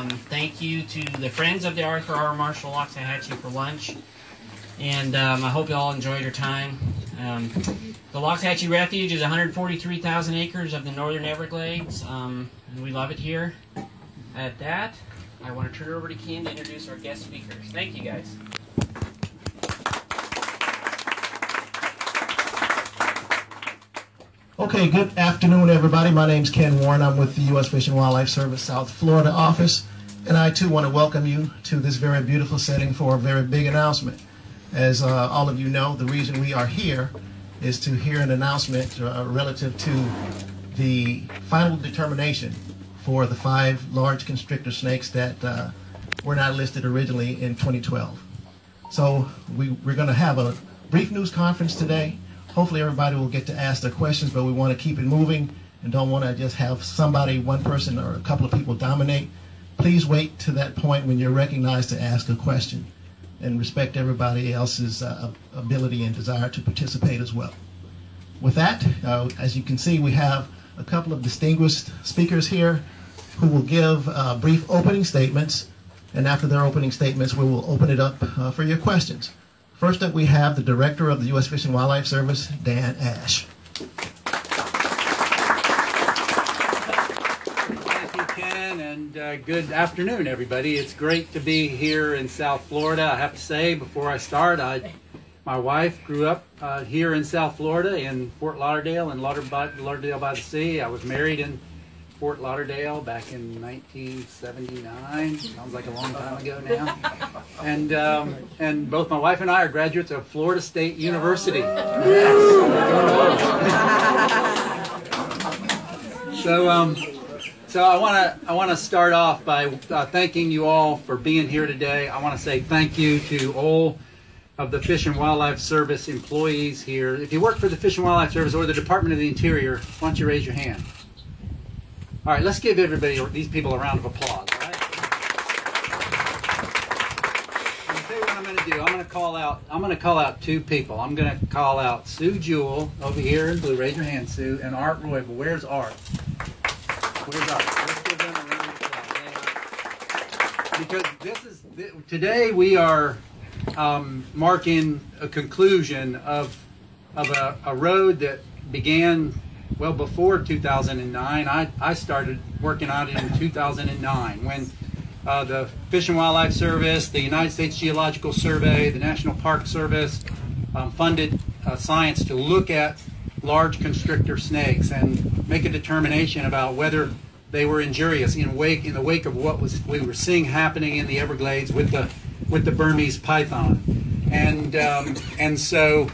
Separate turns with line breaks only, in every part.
Thank you to the Friends of the Arthur R. Marshall Loxahatchee for lunch. And I hope you all enjoyed your time. The Loxahatchee Refuge is 143,000 acres of the Northern Everglades, and we love it here. At that, I want to turn it over to Ken to introduce our guest speakers. Thank you, guys.
Okay, good afternoon, everybody. My name's Ken Warren. I'm with the U.S. Fish and Wildlife Service South Florida office, and I, too, want to welcome you to this very beautiful setting for a very big announcement. As all of you know, the reason we are here is to hear an announcement relative to the final determination for the 5 large constrictor snakes that were not listed originally in 2012. So we're going to have a brief news conference today. Hopefully everybody will get to ask their questions, but we want to keep it moving and don't want to just have somebody, one person or a couple of people dominate. Please wait to that point when you're recognized to ask a question and respect everybody else's ability and desire to participate as well. With that, as you can see, we have a couple of distinguished speakers here who will give brief opening statements, and after their opening statements, we will open it up for your questions. First up, we have the Director of the U.S. Fish and Wildlife Service, Dan Ash.
Thank you, Ken, and good afternoon, everybody. It's great to be here in South Florida. I have to say, before I start, my wife grew up here in South Florida in Fort Lauderdale and Lauderdale by the Sea. I was married in Fort Lauderdale back in 1979. Sounds like a long time ago now. And both my wife and I are graduates of Florida State University. So I want to start off by thanking you all for being here today. I want to say thank you to all of the Fish and Wildlife Service employees here. If you work for the Fish and Wildlife Service or the Department of the Interior, why don't you raise your hand? All right, let's give everybody, these people, a round of applause. All right? I'm going to tell you what I'm going to do. I'm going to call out 2 people. I'm going to call out Sue Jewell over here in blue. Raise your hand, Sue. And Art Roy. Well, where's Art? Where's Art? Let's give them a round of applause. Because today we are marking a conclusion of a road that began well before 2009. I started working on it in 2009 when the Fish and Wildlife Service, the United States Geological Survey, the National Park Service funded science to look at large constrictor snakes and make a determination about whether they were injurious in the wake of what we were seeing happening in the Everglades with the Burmese python. And so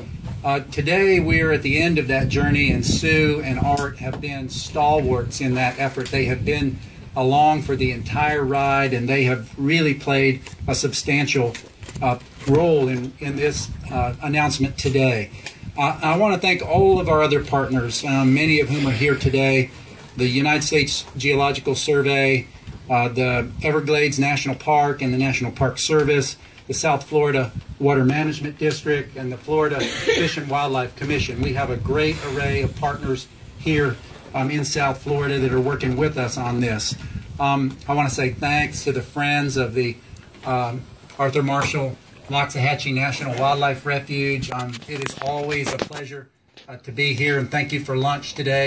today we're at the end of that journey, and Sue and Art have been stalwarts in that effort. They have been along for the entire ride, and they have really played a substantial role in this announcement today. I want to thank all of our other partners, many of whom are here today: the United States Geological Survey, the Everglades National Park and the National Park Service, the South Florida Water Management District, and the Florida Fish and Wildlife Commission. We have a great array of partners here in South Florida that are working with us on this. I want to say thanks to the Friends of the Arthur Marshall Loxahatchee National Wildlife Refuge. It is always a pleasure to be here, and thank you for lunch today.